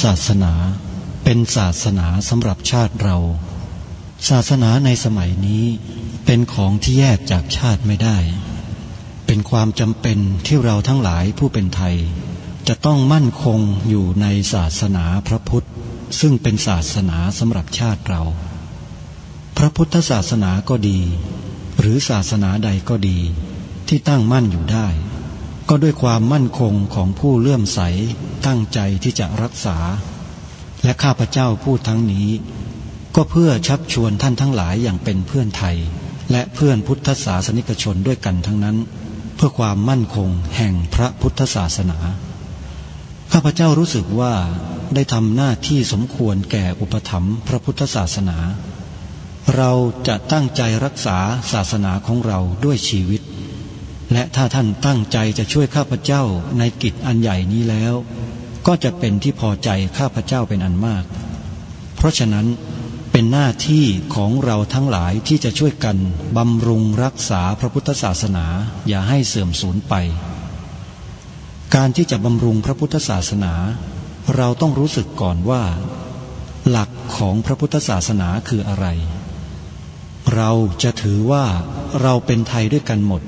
ศาสนาเป็นศาสนาสำหรับชาติเราศาสนาในสมัยนี้เป็นของที่แยกจากชาติไม่ได้เป็นความจำเป็นที่เราทั้งหลายผู้เป็นไทยจะต้องมั่นคงอยู่ในศาสนาพระพุทธซึ่งเป็นศาสนาสำหรับชาติเราพระพุทธศาสนาก็ดีหรือศาสนาใดก็ดีที่ตั้งมั่นอยู่ได้ก็ด้วยความมั่นคงของผู้เลื่อมใสตั้งใจที่จะรักษาและข้าพเจ้าพูดทั้งนี้ก็เพื่อชักชวนท่านทั้งหลายอย่างเป็นเพื่อนไทยและเพื่อนพุทธศาสนิกชนด้วยกันทั้งนั้นเพื่อความมั่นคงแห่งพระพุทธศาสนาข้าพเจ้ารู้สึกว่าได้ทำหน้าที่สมควรแก่อุปถัมภ์พระพุทธศาสนาเราจะตั้งใจรักษาศาสนาของเราด้วยชีวิตและถ้าท่านตั้งใจจะช่วยข้าพเจ้าในกิจอันใหญ่นี้แล้วก็จะเป็นที่พอใจข้าพเจ้าเป็นอันมากเพราะฉะนั้นเป็นหน้าที่ของเราทั้งหลายที่จะช่วยกันบำรุงรักษาพระพุทธศาสนาอย่าให้เสื่อมสูญไปการที่จะบำรุงพระพุทธศาสนาเราต้องรู้สึกก่อนว่าหลักของพระพุทธศาสนาคืออะไรเราจะถือว่าเราเป็นไทยด้วยกันหมด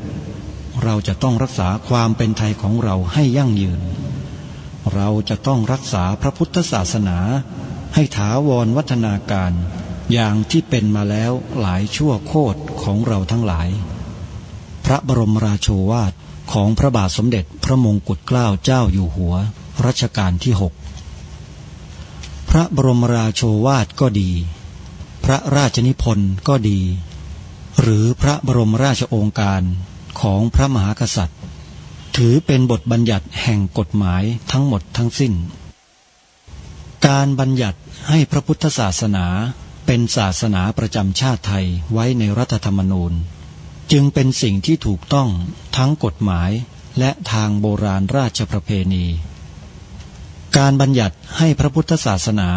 เราจะต้องรักษาความเป็นไทยของเราให้ยั่งยืนเราจะต้องรักษาพระพุทธศาสนาให้ถาวรวัฒนาการอย่างที่เป็นมาแล้วหลายชั่วโคตรของเราทั้งหลายพระบรมราโชวาทของพระบาทสมเด็จพระมงกุฎเกล้าเจ้าอยู่หัวรัชกาลที่6พระบรมราโชวาทก็ดีพระราชนิพนธ์ก็ดีหรือพระบรมราชโองการของพระมหากษัตริย์ถือเป็นบทบัญญัติแห่งกฎหมายทั้งหมดทั้งสิ้นการบัญญัติให้พระพุทธศาสนาเป็นศาสนาประจำชาติไทยไว้ในรัฐธรรมนูญจึงเป็นสิ่งที่ถูกต้องทั้งกฎหมายและทางโบราณราชประเพณีการบัญญัติให้พระพุทธศาสนา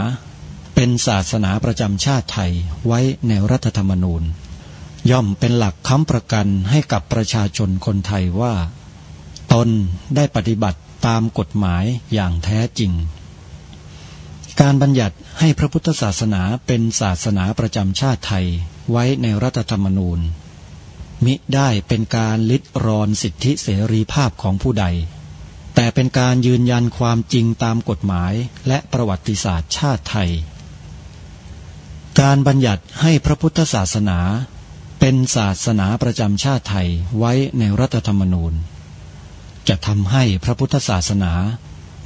เป็นศาสนาประจำชาติไทยไว้ในรัฐธรรมนูญย่อมเป็นหลักค้ำประกันให้กับประชาชนคนไทยว่าตนได้ปฏิบัติตามกฎหมายอย่างแท้จริงการบัญญัติให้พระพุทธศาสนาเป็นศาสนาประจำชาติไทยไว้ในรัฐธรรมนูญมิได้เป็นการลิดรอนสิทธิเสรีภาพของผู้ใดแต่เป็นการยืนยันความจริงตามกฎหมายและประวัติศาสตร์ชาติไทยการบัญญัติให้พระพุทธศาสนาเป็นศาสนาประจำชาติไทยไว้ในรัฐธรรมนูญจะทำให้พระพุทธศาสนา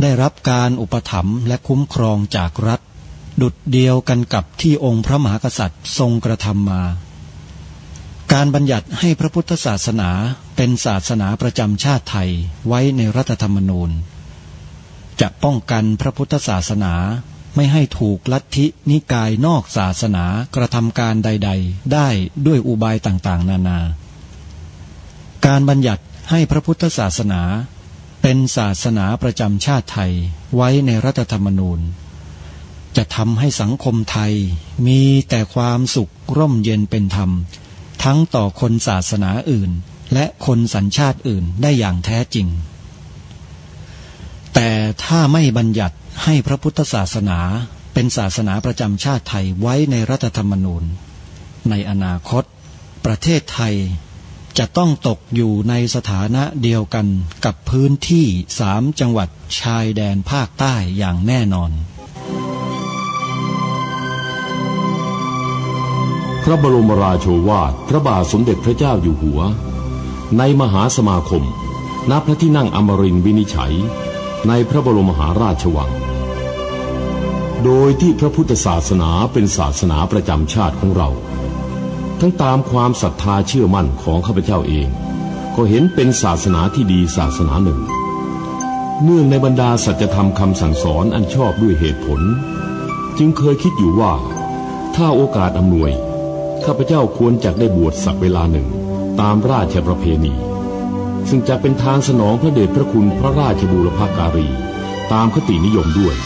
ได้รับการอุปถัมภ์และคุ้มครองจากรัฐดุจเดียวกันกับที่องค์พระมหากษัตริย์ทรงกระทำมาการบัญญัติให้พระพุทธศาสนาเป็นศาสนาประจำชาติไทยไว้ในรัฐธรรมนูญจะป้องกันพระพุทธศาสนาไม่ให้ถูกลัทธินิกายนอกศาสนากระทำการใดๆได้ด้วยอุบายต่างๆนานาการบัญญัติให้พระพุทธศาสนาเป็นศาสนาประจำชาติไทยไว้ในรัฐธรรมนูญจะทำให้สังคมไทยมีแต่ความสุขร่มเย็นเป็นธรรมทั้งต่อคนศาสนาอื่นและคนสัญชาติอื่นได้อย่างแท้จริงแต่ถ้าไม่บัญญัติให้พระพุทธศาสนาเป็นศาสนาประจำชาติไทยไว้ในรัฐธรรมนูญในอนาคตประเทศไทยจะต้องตกอยู่ในสถานะเดียวกันกับพื้นที่3 จังหวัดชายแดนภาคใต้อย่างแน่นอนพระบรมราโชวาทพระบาทสมเด็จพระเจ้าอยู่หัวในมหาสมาคมณพระที่นั่งอมรินทร์วินิจฉัยในพระบรมมหาราชวังโดยที่พระพุทธศาสนาเป็นศาสนาประจำชาติของเราทั้งตามความศรัทธาเชื่อมั่นของข้าพเจ้าเองก็เห็นเป็นศาสนาที่ดีศาสนาหนึ่งเนื่องในบรรดาสัจธรรมคำสั่งสอนอันชอบด้วยเหตุผลจึงเคยคิดอยู่ว่าถ้าโอกาสอำนวยข้าพเจ้าควรจะได้บวชสักเวลาหนึ่งตามราชประเพณีซึ่งจะเป็นทางสนองพระเดชพระคุณพระราชบูรพการีตามคตินิยมด้วย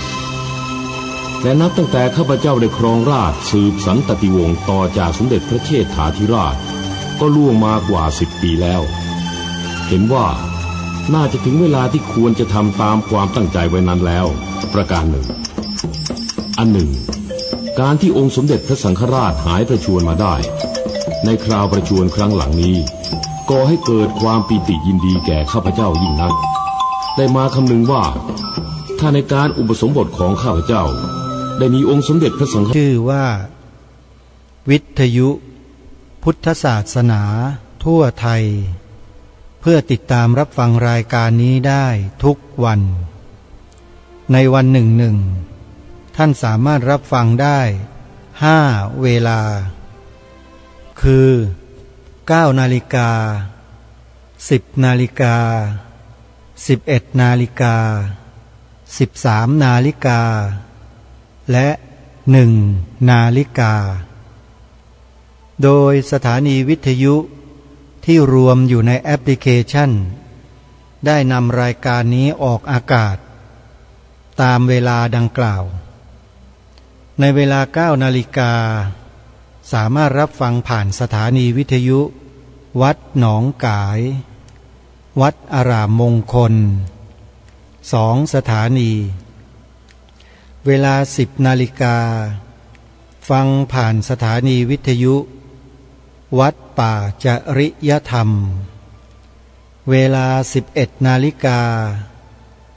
และนับตั้งแต่ข้าพเจ้าได้ครองราชย์สืบสันตติวงศ์ต่อจากสมเด็จพระเชษฐาธิราชก็ล่วงมากว่า10 ปีแล้วเห็นว่าน่าจะถึงเวลาที่ควรจะทำตามความตั้งใจไว้นั้นแล้วประการหนึ่ง อันหนึ่งการที่องค์สมเด็จพระสังฆราชหายประชวรมาได้ในคราวประชวรครั้งหลังนี้ก่อให้เกิดความปีติยินดีแก่ข้าพเจ้ายิ่งนักได้มาคำนึงว่าถ้าในการอุปสมบทของข้าพเจ้าได้มีองค์สมเด็จพระสังฆราชชื่อว่าวิทยุพุทธศาสนาทั่วไทยเพื่อติดตามรับฟังรายการนี้ได้ทุกวันในวันหนึ่งท่านสามารถรับฟังได้5 เวลาคือ9 นาฬิกา10 นาฬิกา11 นาฬิกา13 นาฬิกาและ1 นาฬิกาโดยสถานีวิทยุที่รวมอยู่ในแอปพลิเคชันได้นำรายการนี้ออกอากาศตามเวลาดังกล่าวในเวลา9 นาฬิกาสามารถรับฟังผ่านสถานีวิทยุวัดหนองกายวัดอารามมงคล2 สถานีเวลา10 นาฬิกาฟังผ่านสถานีวิทยุวัดป่าจริยธรรมเวลา11 นาฬิกา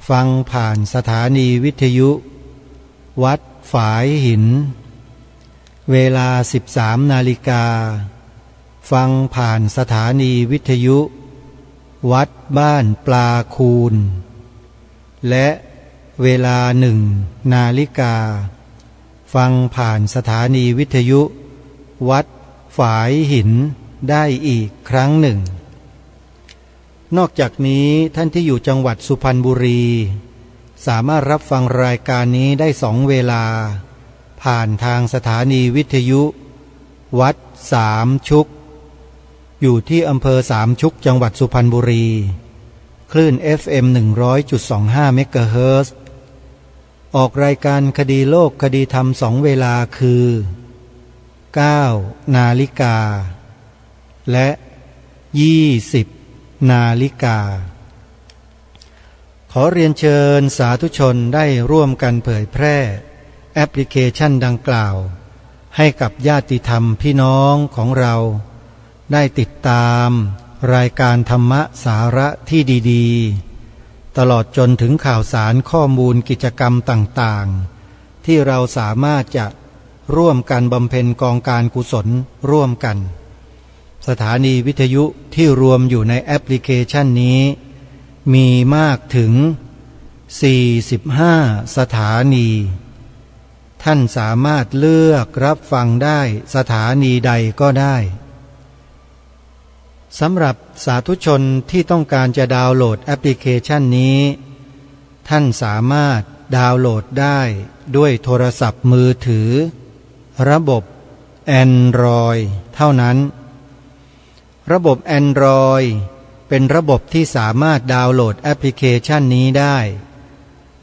ฟังผ่านสถานีวิทยุวัดฝายหินเวลา13 นาฬิกาฟังผ่านสถานีวิทยุวัดบ้านปลาคูนและเวลา1 นาฬิกาฟังผ่านสถานีวิทยุวัดฝายหินได้อีกครั้งหนึ่งนอกจากนี้ท่านที่อยู่จังหวัดสุพรรณบุรีสามารถรับฟังรายการนี้ได้2 เวลาผ่านทางสถานีวิทยุวัดสามชุกอยู่ที่อำเภอสามชุกจังหวัดสุพรรณบุรีคลื่น FM 100.25 เมกะเฮิรตซ์ออกรายการคดีโลกคดีธรรม2 เวลาคือ9 นาฬิกาและ20 นาฬิกาขอเรียนเชิญสาธุชนได้ร่วมกันเผยแพร่แอปพลิเคชันดังกล่าวให้กับญาติธรรมพี่น้องของเราได้ติดตามรายการธรรมะสาระที่ดีๆตลอดจนถึงข่าวสารข้อมูลกิจกรรมต่างๆที่เราสามารถจะร่วมกันบำเพ็ญกองการกุศลร่วมกันสถานีวิทยุที่รวมอยู่ในแอปพลิเคชันนี้มีมากถึง45 สถานีท่านสามารถเลือกรับฟังได้สถานีใดก็ได้สำหรับสาธุชนที่ต้องการจะดาวน์โหลดแอปพลิเคชันนี้ท่านสามารถดาวน์โหลดได้ด้วยโทรศัพท์มือถือระบบ Android เท่านั้นระบบ Android เป็นระบบที่สามารถดาวน์โหลดแอปพลิเคชันนี้ได้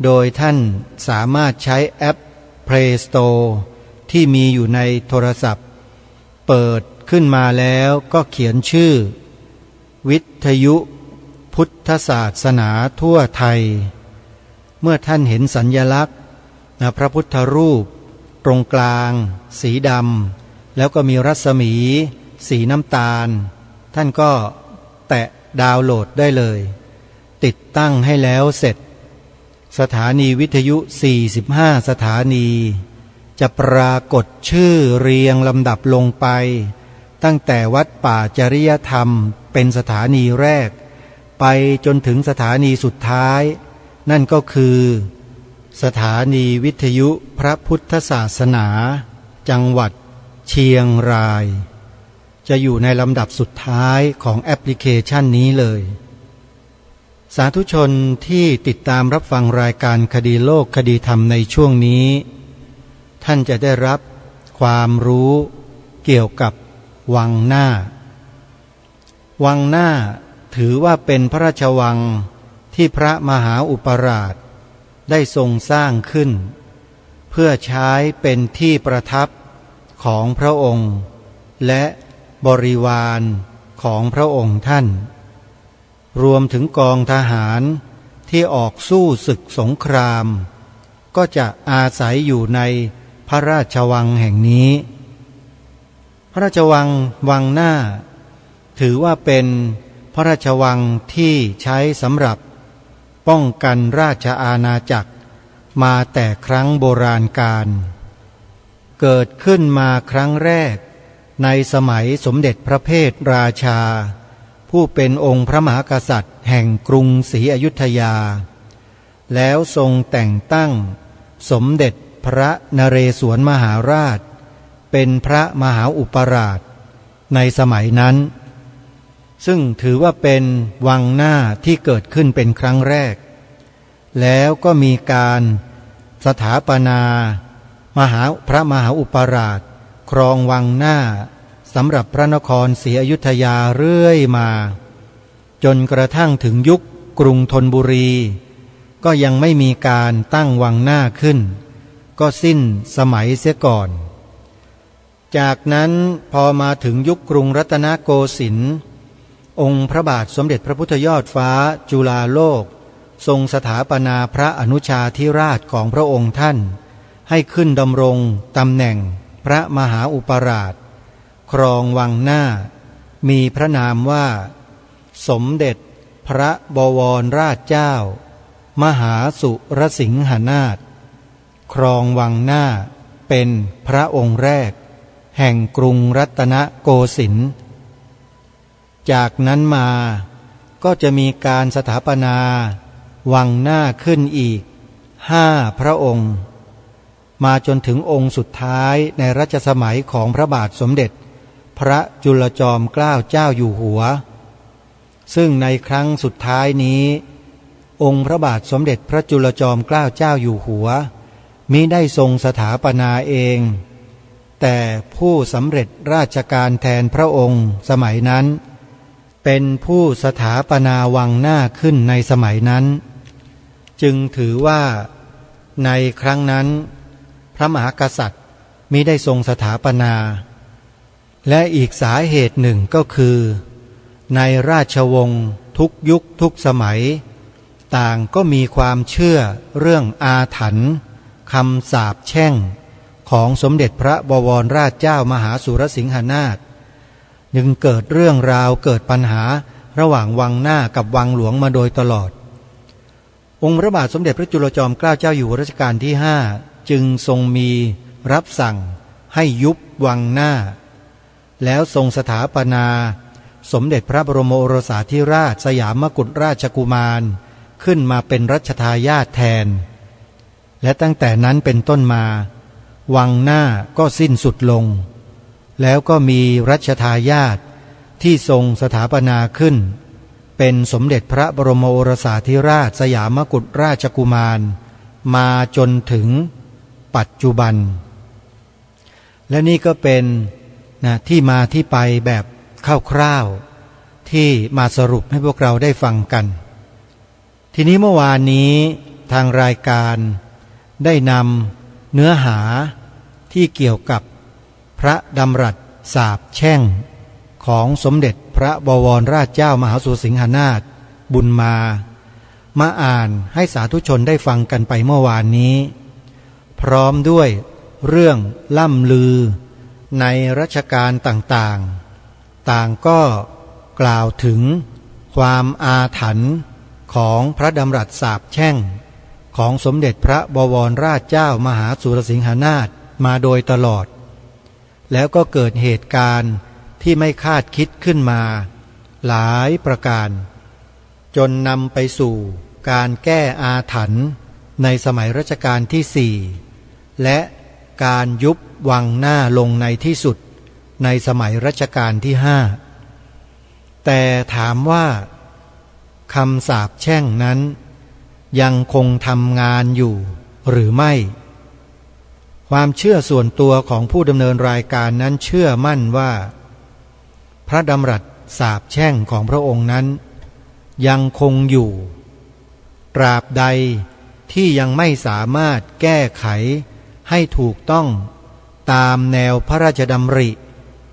โดยท่านสามารถใช้แอป Play Store ที่มีอยู่ในโทรศัพท์เปิดขึ้นมาแล้วก็เขียนชื่อวิทยุพุทธศาสนาทั่วไทยเมื่อท่านเห็นสัญลักษณ์พระพุทธรูปตรงกลางสีดำแล้วก็มีรัศมีสีน้ำตาลท่านก็แตะดาวน์โหลดได้เลยติดตั้งให้แล้วเสร็จสถานีวิทยุ45 สถานีจะปรากฏชื่อเรียงลำดับลงไปตั้งแต่วัดป่าจริยธรรมเป็นสถานีแรกไปจนถึงสถานีสุดท้ายนั่นก็คือสถานีวิทยุพระพุทธศาสนาจังหวัดเชียงรายจะอยู่ในลำดับสุดท้ายของแอปพลิเคชันนี้เลยสาธุชนที่ติดตามรับฟังรายการคดีโลกคดีธรรมในช่วงนี้ท่านจะได้รับความรู้เกี่ยวกับวังหน้าวังหน้าถือว่าเป็นพระราชวังที่พระมหาอุปราชได้ทรงสร้างขึ้นเพื่อใช้เป็นที่ประทับของพระองค์และบริวารของพระองค์ท่านรวมถึงกองทหารที่ออกสู้ศึกสงคราม ก็จะอาศัยอยู่ในพระราชวังแห่งนี้พระราชวังวังหน้าถือว่าเป็นพระราชวังที่ใช้สำหรับป้องกันราชอาณาจักรมาแต่ครั้งโบราณกาลเกิดขึ้นมาครั้งแรกในสมัยสมเด็จพระเพทราชาผู้เป็นองค์พระมหากษัตริย์แห่งกรุงศรีอยุธยาแล้วทรงแต่งตั้งสมเด็จพระนเรศวรมหาราชเป็นพระมหาอุปราชในสมัยนั้นซึ่งถือว่าเป็นวังหน้าที่เกิดขึ้นเป็นครั้งแรกแล้วก็มีการสถาปนาพระมหาอุปราชครองวังหน้าสำหรับพระนครศรีอยุธยาเรื่อยมาจนกระทั่งถึงยุคกรุงธนบุรีก็ยังไม่มีการตั้งวังหน้าขึ้นก็สิ้นสมัยเสียก่อนจากนั้นพอมาถึงยุคกรุงรัตนโกสินทร์องค์พระบาทสมเด็จพระพุทธยอดฟ้าจุฬาโลกทรงสถาปนาพระอนุชาธิราชของพระองค์ท่านให้ขึ้นดำรงตำแหน่งพระมหาอุปราชครองวังหน้ามีพระนามว่าสมเด็จพระบวรราชเจ้ามหาสุรสิงหนาถครองวังหน้าเป็นพระองค์แรกแห่งกรุงรัตนโกสินทร์จากนั้นมาก็จะมีการสถาปนาวังหน้าขึ้นอีก5 พระองค์มาจนถึงองค์สุดท้ายในรัชสมัยของพระบาทสมเด็จพระจุลจอมเกล้าเจ้าอยู่หัวซึ่งในครั้งสุดท้ายนี้องค์พระบาทสมเด็จพระจุลจอมเกล้าเจ้าอยู่หัวมิได้ทรงสถาปนาเองแต่ผู้สำเร็จราชการแทนพระองค์สมัยนั้นเป็นผู้สถาปนาวังหน้าขึ้นในสมัยนั้นจึงถือว่าในครั้งนั้นพระมหากษัตริย์มิได้ทรงสถาปนาและอีกสาเหตุหนึ่งก็คือในราชวงศ์ทุกยุคทุกสมัยต่างก็มีความเชื่อเรื่องอาถรรพ์คำสาปแช่งของสมเด็จพระบวรราชเจ้ามหาสุรสิงหนาถจึงเกิดเรื่องราวเกิดปัญหาระหว่างวังหน้ากับวังหลวงมาโดยตลอดองค์พระบาทสมเด็จพระจุลจอมเกล้าเจ้าอยู่หัวรัชกาลที่5จึงทรงมีรับสั่งให้ยุบวังหน้าแล้วทรงสถาปนาสมเด็จพระบรมโอรสาธิราชสยามกุฎราชกุมารขึ้นมาเป็นรัชทายาทแทนและตั้งแต่นั้นเป็นต้นมาวังหน้าก็สิ้นสุดลงแล้วก็มีรัชทายาทที่ทรงสถาปนาขึ้นเป็นสมเด็จพระบรมโอรสาธิราชสยามกุฎราชกุมารมาจนถึงปัจจุบันและนี่ก็เป็นที่มาที่ไปแบบคร่าวๆที่มาสรุปให้พวกเราได้ฟังกันทีนี้เมื่อวานนี้ทางรายการได้นำเนื้อหาที่เกี่ยวกับพระดำรัสสาปแช่งของสมเด็จพระบวรราชเจ้ามหาสุรสิงหนาถบุญมาอ่านให้สาธุชนได้ฟังกันไปเมื่อวานนี้พร้อมด้วยเรื่องล่ำลือในรัชกาลต่างก็กล่าวถึงความอาถรรพ์ของพระดำรัสสาปแช่งของสมเด็จพระบวรราชเจ้ามหาสุรสิงหนาถมาโดยตลอดแล้วก็เกิดเหตุการณ์ที่ไม่คาดคิดขึ้นมาหลายประการจนนำไปสู่การแก้อาถรรพ์ในสมัยรัชกาลที่4และการยุบวังหน้าลงในที่สุดในสมัยรัชกาลที่5แต่ถามว่าคำสาปแช่งนั้นยังคงทำงานอยู่หรือไม่ความเชื่อส่วนตัวของผู้ดำเนินรายการนั้นเชื่อมั่นว่าพระดำรัสสาปแช่งของพระองค์นั้นยังคงอยู่ตราบใดที่ยังไม่สามารถแก้ไขให้ถูกต้องตามแนวพระราชดำริ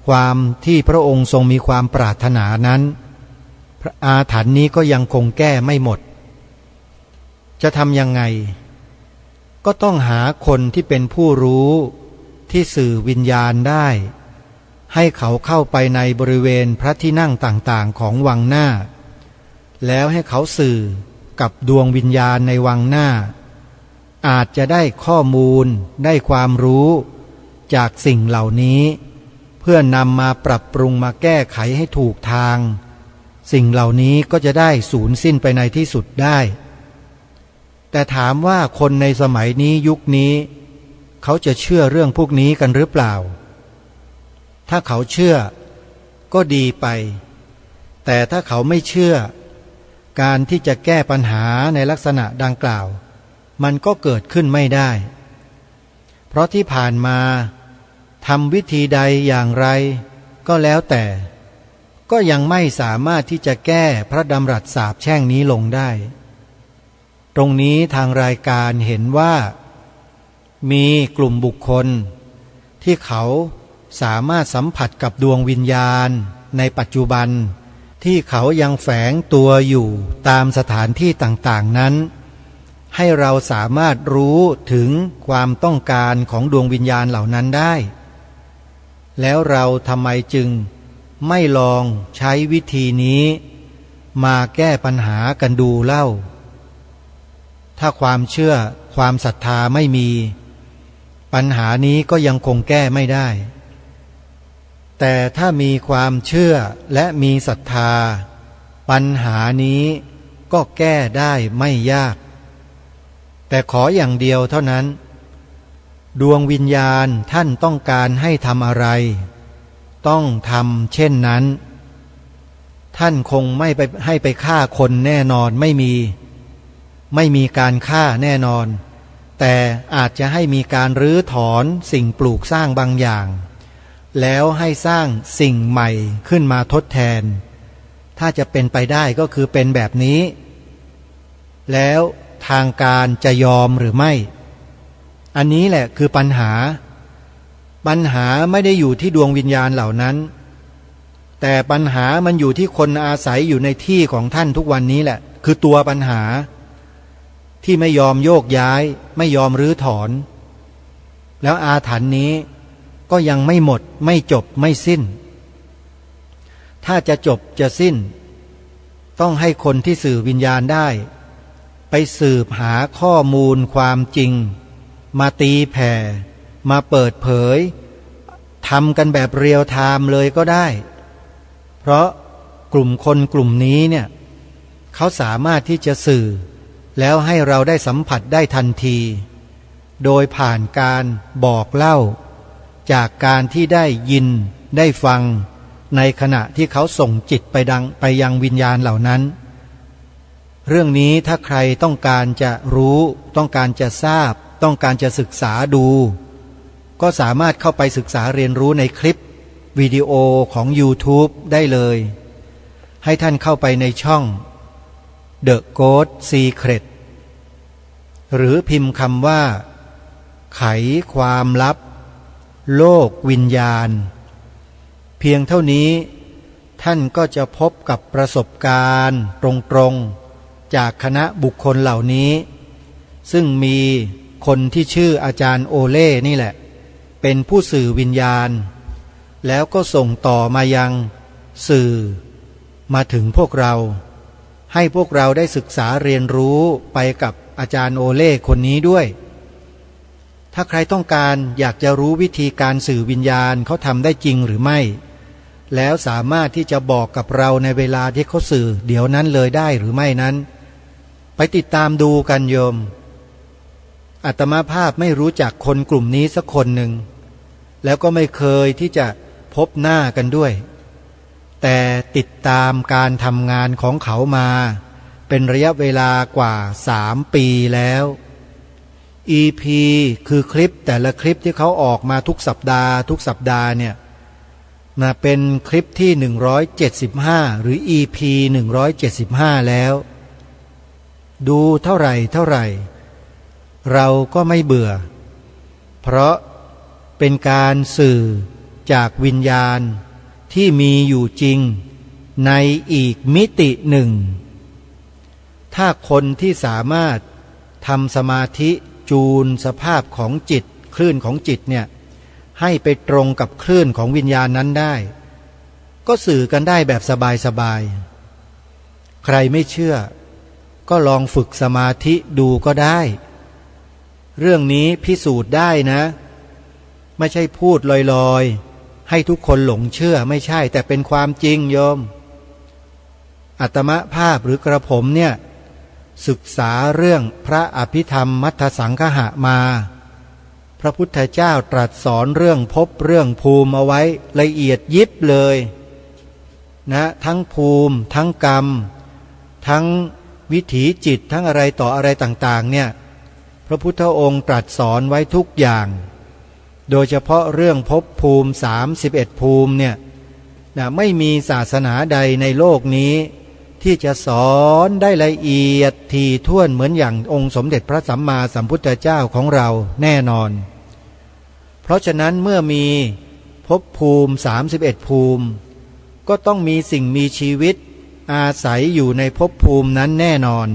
ความที่พระองค์ทรงมีความปรารถนานั้นอาถรรพ์นี้ก็ยังคงแก้ไม่หมดจะทำยังไงก็ ก็ต้องหาคนที่เป็นผู้รู้ที่สื่อวิญญาณได้ให้เขาเข้าไปในบริเวณพระที่นั่งต่างๆของวังหน้าแล้วให้เขาสื่อกับดวงวิญญาณในวังหน้าอาจจะได้ข้อมูลได้ความรู้จากสิ่งเหล่านี้เพื่อนำมาปรับปรุงมาแก้ไขให้ถูกทางสิ่งเหล่านี้ก็จะได้สูญสิ้นไปในที่สุดได้แต่ถามว่าคนในสมัยนี้ยุคนี้เขาจะเชื่อเรื่องพวกนี้กันหรือเปล่าถ้าเขาเชื่อก็ดีไปแต่ถ้าเขาไม่เชื่อการที่จะแก้ปัญหาในลักษณะดังกล่าวมันก็เกิดขึ้นไม่ได้เพราะที่ผ่านมาทำวิธีใดอย่างไรก็แล้วแต่ก็ยังไม่สามารถที่จะแก้พระดำรัสสาปแช่งนี้ลงได้ตรงนี้ทางรายการเห็นว่ามีกลุ่มบุคคลที่เขาสามารถสัมผัสกับดวงวิญญาณในปัจจุบันที่เขายังแฝงตัวอยู่ตามสถานที่ต่างๆนั้นให้เราสามารถรู้ถึงความต้องการของดวงวิญญาณเหล่านั้นได้แล้วเราทำไมจึงไม่ลองใช้วิธีนี้มาแก้ปัญหากันดูเล่าถ้าความเชื่อความศรัทธาไม่มีปัญหานี้ก็ยังคงแก้ไม่ได้แต่ถ้ามีความเชื่อและมีศรัทธาปัญหานี้ก็แก้ได้ไม่ยากแต่ขออย่างเดียวเท่านั้นดวงวิญญาณท่านต้องการให้ทำอะไรต้องทำเช่นนั้นท่านคงไม่ไปให้ไปฆ่าคนแน่นอนไม่มีการฆ่าแน่นอนแต่อาจจะให้มีการรื้อถอนสิ่งปลูกสร้างบางอย่างแล้วให้สร้างสิ่งใหม่ขึ้นมาทดแทนถ้าจะเป็นไปได้ก็คือเป็นแบบนี้แล้วทางการจะยอมหรือไม่อันนี้แหละคือปัญหาไม่ได้อยู่ที่ดวงวิญญาณเหล่านั้นแต่ปัญหามันอยู่ที่คนอาศัยอยู่ในที่ของท่านทุกวันนี้แหละคือตัวปัญหาที่ไม่ยอมโยกย้ายไม่ยอมรื้อถอนแล้วอาถรรพ์นี้ก็ยังไม่หมดไม่จบไม่สิ้นถ้าจะจบจะสิ้นต้องให้คนที่สื่อวิญญาณได้ไปสืบหาข้อมูลความจริงมาตีแผ่มาเปิดเผยทำกันแบบเรียลไทม์เลยก็ได้เพราะกลุ่มคนกลุ่มนี้เนี่ยเขาสามารถที่จะสื่อแล้วให้เราได้สัมผัสได้ทันทีโดยผ่านการบอกเล่าจากการที่ได้ยินได้ฟังในขณะที่เขาส่งจิตไปยังวิญญาณเหล่านั้นเรื่องนี้ถ้าใครต้องการจะรู้ต้องการจะทราบต้องการจะศึกษาดูก็สามารถเข้าไปศึกษาเรียนรู้ในคลิปวิดีโอของ YouTube ได้เลยให้ท่านเข้าไปในช่อง The Ghost Secret หรือพิมพ์คำว่าไขความลับโลกวิญญาณเพียงเท่านี้ท่านก็จะพบกับประสบการณ์ตรงๆจากคณะบุคคลเหล่านี้ซึ่งมีคนที่ชื่ออาจารย์โอเล่นี่แหละเป็นผู้สื่อวิญญาณแล้วก็ส่งต่อมายังสื่อมาถึงพวกเราให้พวกเราได้ศึกษาเรียนรู้ไปกับอาจารย์โอเล่คนนี้ด้วยถ้าใครต้องการอยากจะรู้วิธีการสื่อวิญญาณเขาทำได้จริงหรือไม่แล้วสามารถที่จะบอกกับเราในเวลาที่เขาสื่อเดี๋ยวนั้นเลยได้หรือไม่นั้นไปติดตามดูกันโยมอาตมาภาพไม่รู้จักคนกลุ่มนี้สักคนหนึ่งแล้วก็ไม่เคยที่จะพบหน้ากันด้วยแต่ติดตามการทำงานของเขามาเป็นระยะเวลากว่า3 ปีแล้ว EP คือคลิปแต่ละคลิปที่เขาออกมาทุกสัปดาห์เนี่ยมาเป็นคลิปที่175หรือ EP 175แล้วดูเท่าไหร่เราก็ไม่เบื่อเพราะเป็นการสื่อจากวิญญาณที่มีอยู่จริงในอีกมิติหนึ่งถ้าคนที่สามารถทำสมาธิ จูนสภาพของจิตคลื่นของจิตเนี่ยให้ไปตรงกับคลื่นของวิญญาณนั้นได้ก็สื่อกันได้แบบสบายๆใครไม่เชื่อก็ลองฝึกสมาธิดูก็ได้เรื่องนี้พิสูจน์ได้นะไม่ใช่พูดลอยๆให้ทุกคนหลงเชื่อไม่ใช่แต่เป็นความจริงโยมอาตมภาพหรือกระผมเนี่ยศึกษาเรื่องพระอภิธรรมมัทธสังคหะมาพระพุทธเจ้าตรัสสอนเรื่องภพเรื่องภูมิเอาไว้ละเอียดยิบเลยนะทั้งภูมิทั้งกรรมทั้งวิถีจิตทั้งอะไรต่ออะไรต่างๆเนี่ยพระพุทธองค์ตรัสสอนไว้ทุกอย่างโดยเฉพาะเรื่องภพภูมิ31ภูมิเนี่ยนะไม่มีศาสนาใดในโลกนี้ที่จะสอนได้ละเอียดถี่ถ้วนเหมือนอย่างองค์สมเด็จพระสัมมาสัมพุทธเจ้าของเราแน่นอนเพราะฉะนั้นเมื่อมีภพภูมิ31ภูมิก็ต้องมีสิ่งมีชีวิตอาศัยอยู่ในภพภูมินั้นแน่นอน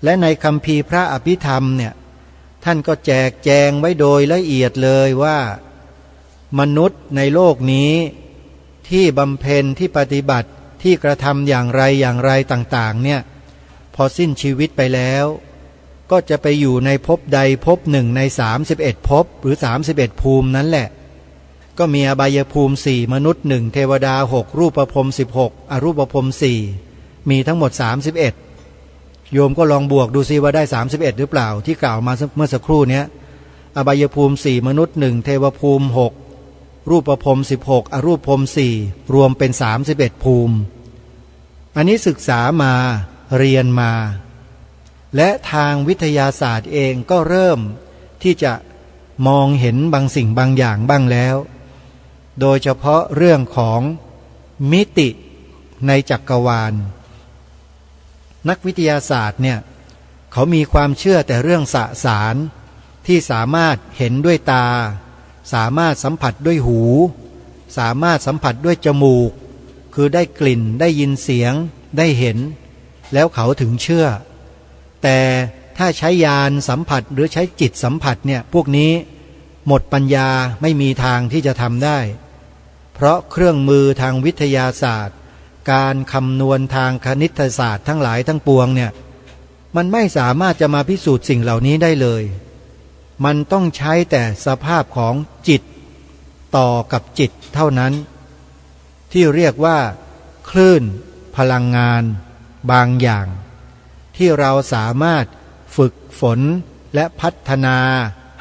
และในคัมภีร์พระอภิธรรมเนี่ยท่านก็แจกแจงไว้โดยละเอียดเลยว่ามนุษย์ในโลกนี้ที่บำเพ็ญที่ปฏิบัติที่กระทำอย่างไรต่างๆเนี่ยพอสิ้นชีวิตไปแล้วก็จะไปอยู่ในภพใดภพหนึ่งใน31ภพหรือ31ภูมินั้นแหละก็มีอบายภูมิ4มนุษย์1เทวดา6รูปภพ16อรูปภพ4มีทั้งหมด31โยมก็ลองบวกดูซิว่าได้31หรือเปล่าที่กล่าวมาเมื่อสักครู่นี้อบายภูมิ4มนุษย์1เทวภูมิ6รูปภพ16อรูปภพ4รวมเป็น31ภูมิอันนี้ศึกษามาเรียนมาและทางวิทยาศาสตร์เองก็เริ่มที่จะมองเห็นบางสิ่งบางอย่างบ้างแล้วโดยเฉพาะเรื่องของมิติในจักรวาลนักวิทยาศาสตร์เนี่ยเขามีความเชื่อแต่เรื่องสสารที่สามารถเห็นด้วยตาสามารถสัมผัสด้วยหูสามารถสัมผัสด้วยจมูกคือได้กลิ่นได้ยินเสียงได้เห็นแล้วเขาถึงเชื่อแต่ถ้าใช้ญาณสัมผัสหรือใช้จิตสัมผัสเนี่ยพวกนี้หมดปัญญาไม่มีทางที่จะทำได้เพราะเครื่องมือทางวิทยาศาสตร์การคำนวณทางคณิตศาสตร์ทั้งหลายทั้งปวงเนี่ยมันไม่สามารถจะมาพิสูจน์สิ่งเหล่านี้ได้เลยมันต้องใช้แต่สภาพของจิตต่อกับจิตเท่านั้นที่เรียกว่าคลื่นพลังงานบางอย่างที่เราสามารถฝึกฝนและพัฒนา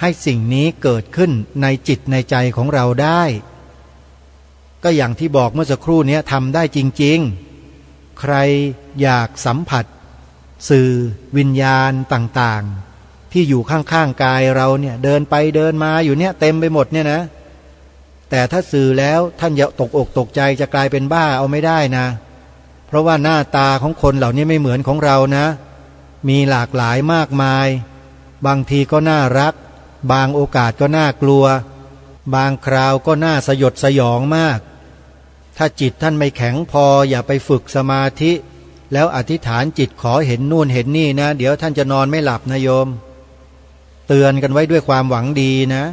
ให้สิ่งนี้เกิดขึ้นในจิตในใจของเราได้ก็อย่างที่บอกเมื่อสักครู่นี้ทำได้จริงๆใครอยากสัมผัสสื่อวิญญาณต่างๆที่อยู่ข้างๆกายเราเนี่ยเดินไปเดินมาอยู่เนี่ยเต็มไปหมดเนี่ยนะแต่ถ้าสื่อแล้วท่านอย่าตกอกตกใจจะกลายเป็นบ้าเอาไม่ได้นะเพราะว่าหน้าตาของคนเหล่านี้ไม่เหมือนของเรานะมีหลากหลายมากมายบางทีก็น่ารักบางโอกาสก็น่ากลัวบางคราวก็น่าสยดสยองมากถ้าจิตท่านไม่แข็งพออย่าไปฝึกสมาธิแล้วอธิษฐานจิตขอเห็นนู่นเห็นนี่นะเดี๋ยวท่านจะนอนไม่หลับนะโยมเตือนกันไว้ด้วยความหวังดีนะ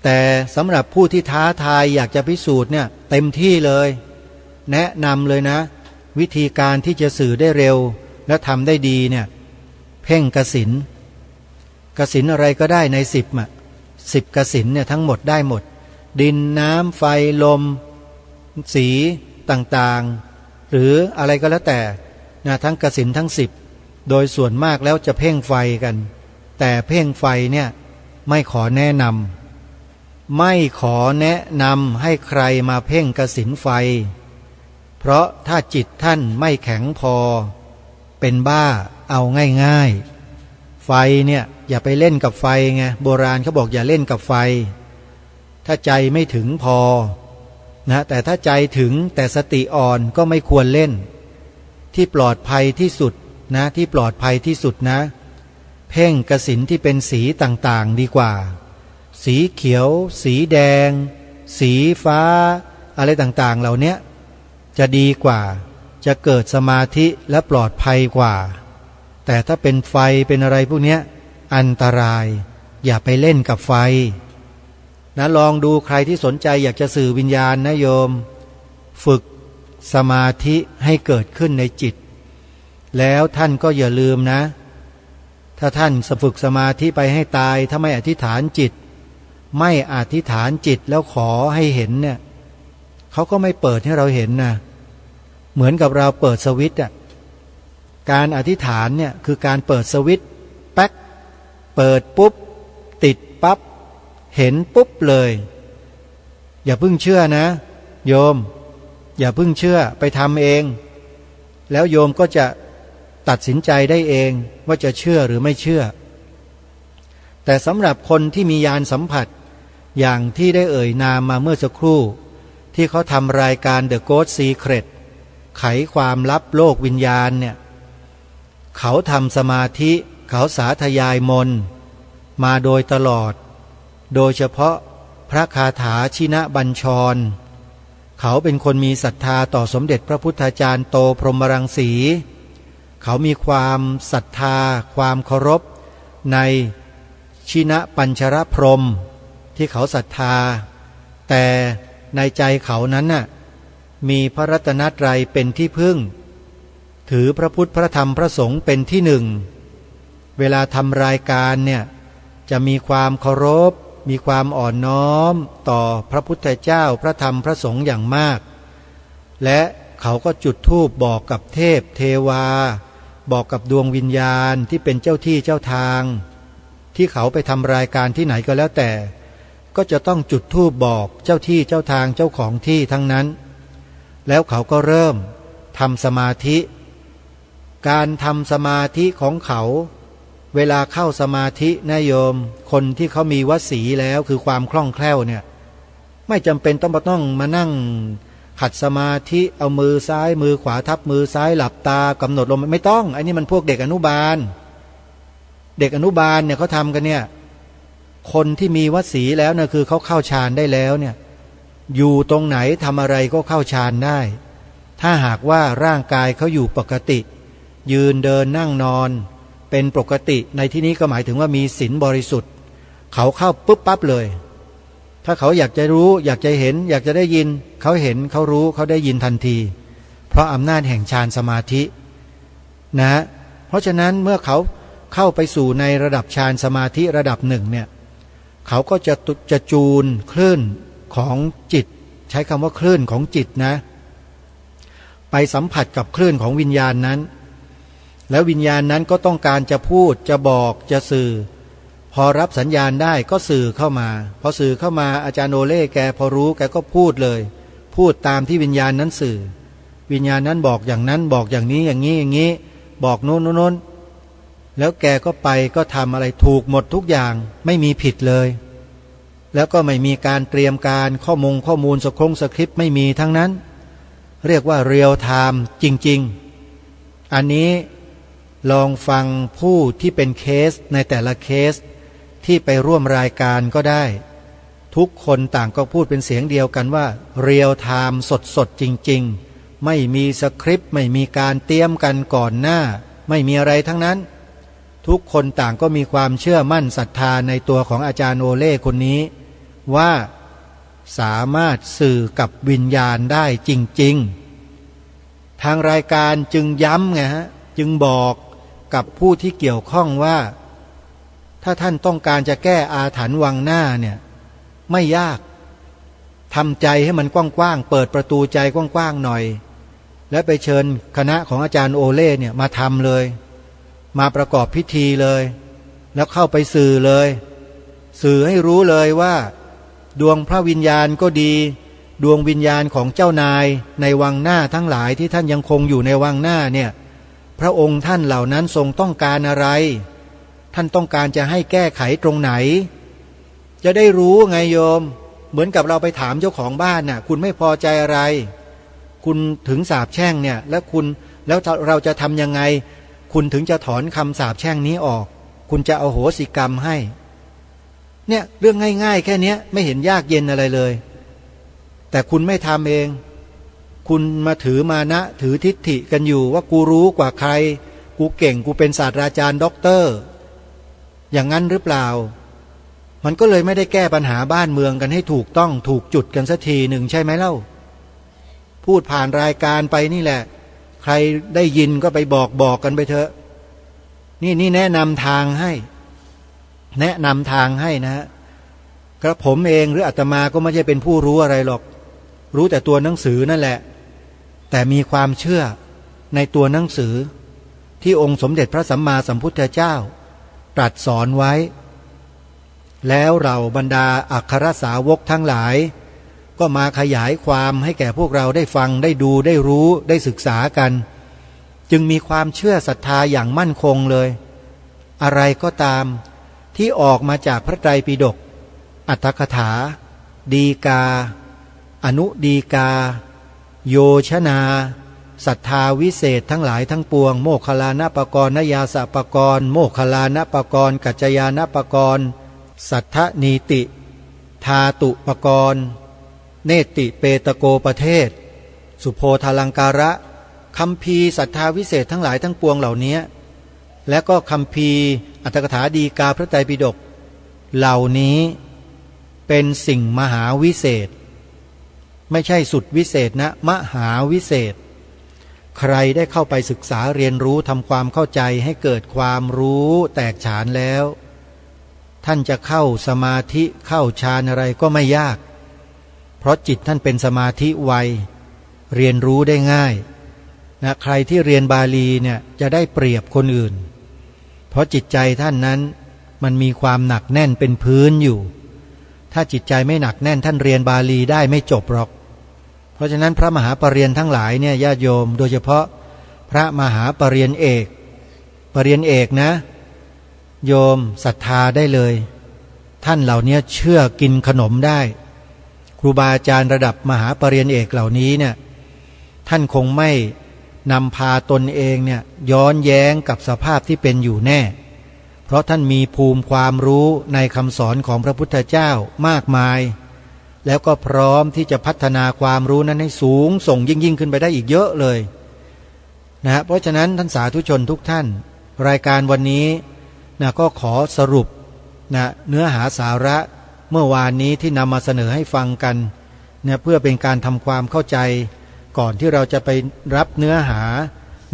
แต่สำหรับผู้ที่ท้าทายอยากจะพิสูจน์เนี่ยเต็มที่เลยแนะนำเลยนะวิธีการที่จะสื่อได้เร็วและทำได้ดีเนี่ยเพ่งกสิณอะไรก็ได้ใน10กสิณเนี่ยทั้งหมดได้หมดดินน้ำไฟลมสีต่างๆหรืออะไรก็แล้วแต่นะทั้งกสิณทั้ง10โดยส่วนมากแล้วจะเพ่งไฟกันแต่เพ่งไฟเนี่ยไม่ขอแนะนำให้ใครมาเพ่งกสิณไฟเพราะถ้าจิตท่านไม่แข็งพอเป็นบ้าเอาง่ายๆไฟเนี่ยอย่าไปเล่นกับไฟไงโบราณเขาบอกอย่าเล่นกับไฟถ้าใจไม่ถึงพอนะแต่ถ้าใจถึงแต่สติอ่อนก็ไม่ควรเล่นที่ปลอดภัยที่สุดนะที่ปลอดภัยที่สุดนะเพ่งกสิณที่เป็นสีต่างๆดีกว่าสีเขียวสีแดงสีฟ้าอะไรต่างๆเหล่านี้จะดีกว่าจะเกิดสมาธิและปลอดภัยกว่าแต่ถ้าเป็นไฟเป็นอะไรพวกนี้ อันตรายอย่าไปเล่นกับไฟนะลองดูใครที่สนใจอยากจะสื่อวิญญาณนะโยมฝึกสมาธิให้เกิดขึ้นในจิตแล้วท่านก็อย่าลืมนะถ้าท่านฝึกสมาธิไปให้ตายถ้าไม่อธิษฐานจิตไม่อธิษฐานจิตแล้วขอให้เห็นเนี่ยเขาก็ไม่เปิดให้เราเห็นนะเหมือนกับเราเปิดสวิตช์อ่ะการอธิษฐานเนี่ยคือการเปิดสวิตช์แป๊กเปิดปุ๊บติดปั๊บเห็นปุ๊บเลยอย่าเพิ่งเชื่อนะโยมอย่าเพิ่งเชื่อไปทำเองแล้วโยมก็จะตัดสินใจได้เองว่าจะเชื่อหรือไม่เชื่อแต่สำหรับคนที่มีญาณสัมผัสอย่างที่ได้เอ่ยนามมาเมื่อสักครู่ที่เขาทำรายการ The Ghost Secret ไขความลับโลกวิญญาณเนี่ยเขาทำสมาธิเขาสาธยายมนต์มาโดยตลอดโดยเฉพาะพระคาถาชินะบัญชรเขาเป็นคนมีศรัทธาต่อสมเด็จพระพุทธจารย์โตพรหมรังสีเขามีความศรัทธาความเคารพในชินะปัญชรพรหมที่เขาศรัทธาแต่ในใจเขานั้นน่ะมีพระรัตนตรัยเป็นที่พึ่งถือพระพุทธพระธรรมพระสงฆ์เป็นที่หนึ่งเวลาทำรายการเนี่ยจะมีความเคารพมีความอ่อนน้อมต่อพระพุทธเจ้าพระธรรมพระสงฆ์อย่างมากและเขาก็จุดธูปบอกกับเทพเทวาบอกกับดวงวิญญาณที่เป็นเจ้าที่เจ้าทางที่เขาไปทำรายการที่ไหนก็แล้วแต่ก็จะต้องจุดธูปบอกเจ้าที่เจ้าทางเจ้าของที่ทั้งนั้นแล้วเขาก็เริ่มทำสมาธิการทำสมาธิของเขาเวลาเข้าสมาธินะโยมคนที่เขามีวสีแล้วคือความคล่องแคล่วเนี่ยไม่จำเป็นต้องมานั่งขัดสมาธิเอามือซ้ายมือขวาทับมือซ้ายหลับตากำหนดลมไม่ต้องอันนี้มันพวกเด็กอนุบาลเด็กอนุบาลเนี่ยเขาทำกันเนี่ยคนที่มีวสีแล้วนะคือเขาเข้าฌานได้แล้วเนี่ยอยู่ตรงไหนทำอะไรก็เข้าฌานได้ถ้าหากว่าร่างกายเขาอยู่ปกติยืนเดินนั่งนอนเป็นปกติในที่นี้ก็หมายถึงว่ามีศีลบริสุทธิ์เขาเข้าปุ๊บปั๊บเลยถ้าเขาอยากจะรู้อยากจะเห็นอยากจะได้ยินเขาเห็นเขารู้เขาได้ยินทันทีเพราะอำนาจแห่งฌานสมาธินะเพราะฉะนั้นเมื่อเขาเข้าไปสู่ในระดับฌานสมาธิระดับหนึ่งเนี่ยเขาก็จะจูนคลื่นของจิตใช้คำว่าคลื่นของจิตนะไปสัมผัสกับคลื่นของวิญญาณนั้นแล้ววิญญาณนั้นก็ต้องการจะพูดจะบอกจะสื่อพอรับสัญญาณได้ก็สื่อเข้ามาพอสื่อเข้ามาอาจารย์โอเล่แกพอรู้แกก็พูดเลยพูดตามที่วิญญาณนั้นสื่อวิญญาณนั้นบอกอย่างนั้นบอกอย่างนี้อย่างนี้อย่างนี้บอกโน้นโน้นแล้วแกก็ไปก็ทำอะไรถูกหมดทุกอย่างไม่มีผิดเลยแล้วก็ไม่มีการเตรียมการข้อมูลสคริปต์ไม่มีทั้งนั้นเรียกว่าเรียลไทม์จริงๆอันนี้ลองฟังผู้ที่เป็นเคสในแต่ละเคสที่ไปร่วมรายการก็ได้ทุกคนต่างก็พูดเป็นเสียงเดียวกันว่าเรียลไทม์สดจริงๆไม่มีสคริปต์ไม่มีการเตรียมกันก่อนหน้าไม่มีอะไรทั้งนั้นทุกคนต่างก็มีความเชื่อมั่นศรัทธาในตัวของอาจารย์โอเล่คนนี้ว่าสามารถสื่อกับวิญญาณได้จริงๆทางรายการจึงย้ำไงฮะจึงบอกกับผู้ที่เกี่ยวข้องว่าถ้าท่านต้องการจะแก้อาถรรพ์วังหน้าเนี่ยไม่ยากทำใจให้มันกว้างๆเปิดประตูใจกว้างๆหน่อยและไปเชิญคณะของอาจารย์โอเล่เนี่ยมาทำเลยมาประกอบพิธีเลยแล้วเข้าไปสื่อเลยสื่อให้รู้เลยว่าดวงพระวิญญาณก็ดีดวงวิญญาณของเจ้านายในวังหน้าทั้งหลายที่ท่านยังคงอยู่ในวังหน้าเนี่ยพระองค์ท่านเหล่านั้นทรงต้องการอะไรท่านต้องการจะให้แก้ไขตรงไหนจะได้รู้ไงโยมเหมือนกับเราไปถามเจ้าของบ้านน่ะคุณไม่พอใจอะไรคุณถึงสาปแช่งเนี่ยแล้วเราจะทำยังไงคุณถึงจะถอนคำสาปแช่งนี้ออกคุณจะอโหสิกรรมให้เนี่ยเรื่องง่ายๆแค่นี้ไม่เห็นยากเย็นอะไรเลยแต่คุณไม่ทำเองคุณมาถือมานะถือทิฏฐิกันอยู่ว่ากูรู้กว่าใครกูเก่งกูเป็นศาสตราจารย์ด็อกเตอร์ อย่างนั้นหรือเปล่ามันก็เลยไม่ได้แก้ปัญหาบ้านเมืองกันให้ถูกต้องถูกจุดกันสักทีหนึ่งใช่ไหมเล่าพูดผ่านรายการไปนี่แหละใครได้ยินก็ไปบอกกันไปเถอะนี่แนะนำทางให้นะกระผมเองหรืออาตมาก็ไม่ใช่เป็นผู้รู้อะไรหรอกรู้แต่ตัวหนังสือนั่นแหละแต่มีความเชื่อในตัวหนังสือที่องค์สมเด็จพระสัมมาสัมพุทธเจ้าตรัสสอนไว้แล้วเราบรรดาอัครสาวกทั้งหลายก็มาขยายความให้แก่พวกเราได้ฟังได้ดูได้รู้ได้ศึกษากันจึงมีความเชื่อศรัทธาอย่างมั่นคงเลยอะไรก็ตามที่ออกมาจากพระไตรปิฎกอรรถกถาดีกาอนุดีกาโยชนาศรัทธาวิเศษทั้งหลายทั้งปวงโมคคัลลานปกรณ์นยาสปกรณ์โมคคัลลานปกรณ์กัจจยานปกรณ์สัทธนีติธาตุปกรณ์เนติเปตโกประเทศสุโพธาลังการะคัมภีร์ศรัทธาวิเศษทั้งหลายทั้งปวงเหล่านี้และก็คัมภีร์อรรถกถาดีกาพระไตรปิฎกเหล่านี้เป็นสิ่งมหาวิเศษไม่ใช่สุดวิเศษนะมหาวิเศษใครได้เข้าไปศึกษาเรียนรู้ทำความเข้าใจให้เกิดความรู้แตกฉานแล้วท่านจะเข้าสมาธิเข้าฌานอะไรก็ไม่ยากเพราะจิตท่านเป็นสมาธิไวเรียนรู้ได้ง่ายนะใครที่เรียนบาลีเนี่ยจะได้เปรียบคนอื่นเพราะจิตใจท่านนั้นมันมีความหนักแน่นเป็นพื้นอยู่ถ้าจิตใจไม่หนักแน่นท่านเรียนบาลีได้ไม่จบหรอกเพราะฉะนั้นพระมหาปรริญญาทั้งหลายเนี่ยญาติโยมโดยเฉพาะพระมหาปรริญญาเอกนะโยมศรัทธาได้เลยท่านเหล่านี้เชื่อกินขนมได้ครูบาอาจารย์ระดับมหาปรริญญาเอกเหล่านี้เนี่ยท่านคงไม่นำพาตนเองเนี่ยย้อนแย้งกับสภาพที่เป็นอยู่แน่เพราะท่านมีภูมิความรู้ในคำสอนของพระพุทธเจ้ามากมายแล้วก็พร้อมที่จะพัฒนาความรู้นั้นให้สูงส่งยิ่งขึ้นไปได้อีกเยอะเลยนะเพราะฉะนั้นท่านสาธุชนทุกท่านรายการวันนี้นะก็ขอสรุปนะเนื้อหาสาระเมื่อวานนี้ที่นำมาเสนอให้ฟังกันเนี่ยเพื่อเป็นการทำความเข้าใจก่อนที่เราจะไปรับเนื้อหา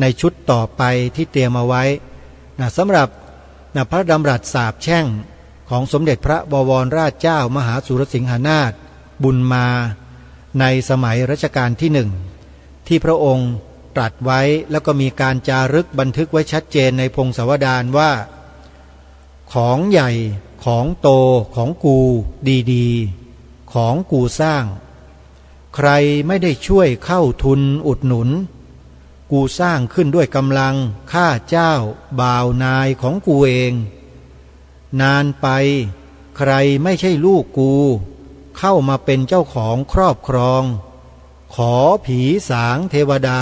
ในชุดต่อไปที่เตรียมเอาไว้นะสำหรับนะพระดำรัสสาปแช่งของสมเด็จพระบวรราชเจ้ามหาสุรสิงหนาถบุญมาในสมัยรัชกาลที่หนึ่งที่พระองค์ตรัสไว้แล้วก็มีการจารึกบันทึกไว้ชัดเจนในพงศาวดารว่าของใหญ่ของโตของกูดีๆของกูสร้างใครไม่ได้ช่วยเข้าทุนอุดหนุนกูสร้างขึ้นด้วยกำลังข้าเจ้าบ่าวนายของกูเองนานไปใครไม่ใช่ลูกกูเข้ามาเป็นเจ้าของครอบครองขอผีสางเทวดา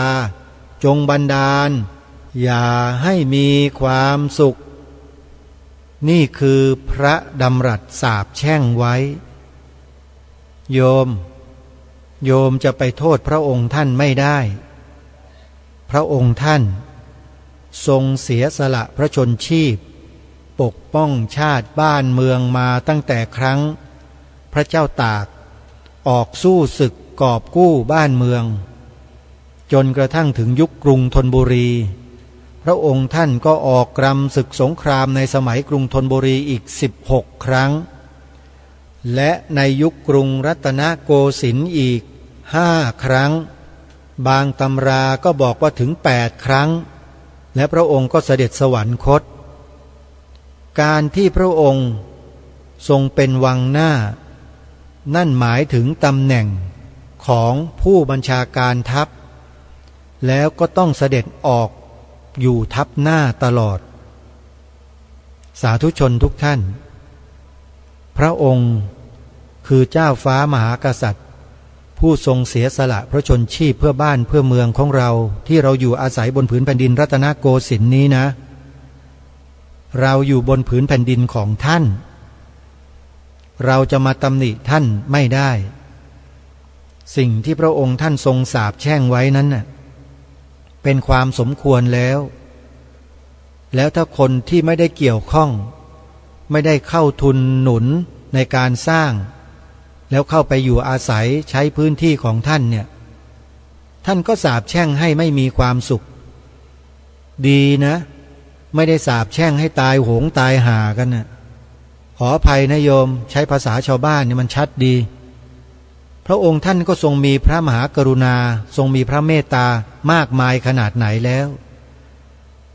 จงบันดาลอย่าให้มีความสุขนี่คือพระดำรัสสาปแช่งไว้โยมจะไปโทษพระองค์ท่านไม่ได้พระองค์ท่านทรงเสียสละพระชนชีพปกป้องชาติบ้านเมืองมาตั้งแต่ครั้งพระเจ้าตากออกสู้ศึกกอบกู้บ้านเมืองจนกระทั่งถึงยุคกรุงธนบุรีพระองค์ท่านก็ออกกรำศึกสงครามในสมัยกรุงธนบุรีอีก16 ครั้งและในยุคกรุงรัตนโกสินทร์อีก5 ครั้งบางตำราก็บอกว่าถึง8 ครั้งและพระองค์ก็เสด็จสวรรคตการที่พระองค์ทรงเป็นวังหน้านั่นหมายถึงตำแหน่งของผู้บัญชาการทัพแล้วก็ต้องเสด็จออกอยู่ทัพหน้าตลอดสาธุชนทุกท่านพระองค์คือเจ้าฟ้ามหากษัตริย์ผู้ทรงเสียสละพระชนชีพเพื่อบ้านเพื่อเมืองของเราที่เราอยู่อาศัยบนผืนแผ่นดินรัตนโกสินทร์นี้นะเราอยู่บนผืนแผ่นดินของท่านเราจะมาตำหนิท่านไม่ได้สิ่งที่พระองค์ท่านทรงสาปแช่งไว้นั้นน่ะเป็นความสมควรแล้วถ้าคนที่ไม่ได้เกี่ยวข้อง ไม่ได้เข้าทุนหนุนในการสร้างแล้วเข้าไปอยู่อาศัยใช้พื้นที่ของท่านเนี่ยท่านก็สาปแช่งให้ไม่มีความสุขดีนะไม่ได้สาปแช่งให้ตายโหงตายห่ากันนะขออภัยนะโยมใช้ภาษาชาวบ้านเนี่ยมันชัดดีพระองค์ท่านก็ทรงมีพระมหากรุณาทรงมีพระเมตตามากมายขนาดไหนแล้ว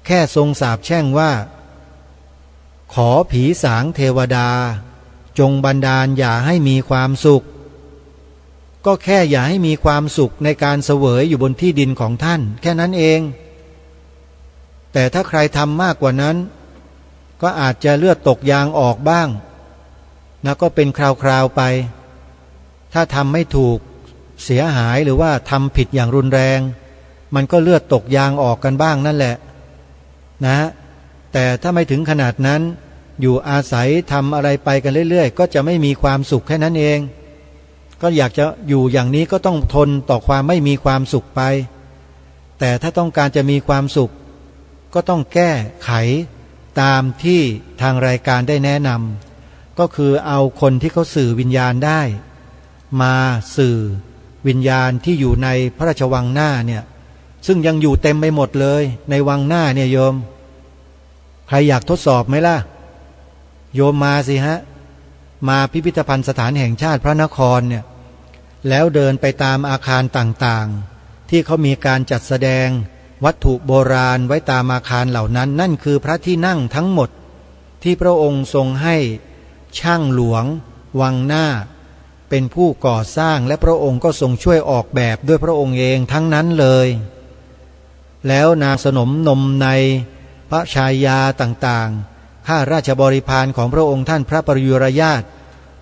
แค่ทรงสาปแช่งว่าขอผีสางเทวดาจงบันดาลอย่าให้มีความสุขก็แค่อย่าให้มีความสุขในการเสวยอยู่บนที่ดินของท่านแค่นั้นเองแต่ถ้าใครทำมากกว่านั้นก็อาจจะเลือดตกยางออกบ้างนะก็เป็นคราวๆไปถ้าทำไม่ถูกเสียหายหรือว่าทำผิดอย่างรุนแรงมันก็เลือดตกยางออกกันบ้างนั่นแหละนะแต่ถ้าไม่ถึงขนาดนั้นอยู่อาศัยทำอะไรไปกันเรื่อยๆก็จะไม่มีความสุขแค่นั้นเองก็อยากจะอยู่อย่างนี้ก็ต้องทนต่อความไม่มีความสุขไปแต่ถ้าต้องการจะมีความสุขก็ต้องแก้ไขตามที่ทางรายการได้แนะนำก็คือเอาคนที่เขาสื่อวิญญาณได้มาสื่อวิญญาณที่อยู่ในพระราชวังหน้าเนี่ยซึ่งยังอยู่เต็มไปหมดเลยในวังหน้าเนี่ยโยมใครอยากทดสอบไหมล่ะโยมมาสิฮะมาพิพิธภัณฑ์สถานแห่งชาติพระนครเนี่ยแล้วเดินไปตามอาคารต่างๆที่เขามีการจัดแสดงวัตถุโบราณไว้ตามอาคารเหล่านั้นนั่นคือพระที่นั่งทั้งหมดที่พระองค์ทรงให้ช่างหลวงวังหน้าเป็นผู้ก่อสร้างและพระองค์ก็ทรงช่วยออกแบบด้วยพระองค์เองทั้งนั้นเลยแล้วนางสนมนมในพระชายาต่างๆข้าราชบริพารของพระองค์ท่านพระปริยุรญาติ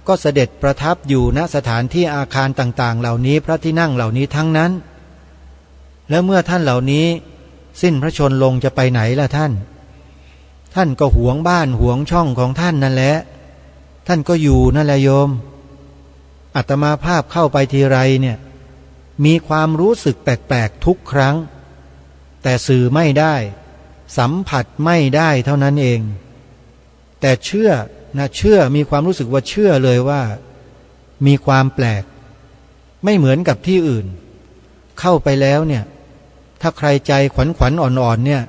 ก็เสด็จประทับอยู่ณสถานที่อาคารต่างๆเหล่านี้พระที่นั่งเหล่านี้ทั้งนั้นแล้วเมื่อท่านเหล่านี้สิ้นพระชนลงจะไปไหนล่ะท่านก็หวงบ้านหวงช่องของท่านนั่นแหละท่านก็อยู่นั่นแหละโยมอาตมาภาพเข้าไปทีไรเนี่ยมีความรู้สึกแปลกๆทุกครั้งแต่สื่อไม่ได้สัมผัสไม่ได้เท่านั้นเองแต่เชื่อมีความรู้สึกว่าเชื่อเลยว่ามีความแปลกไม่เหมือนกับที่อื่นเข้าไปแล้วเนี่ยถ้าใครใจขวัญอ่อนๆเนี่ย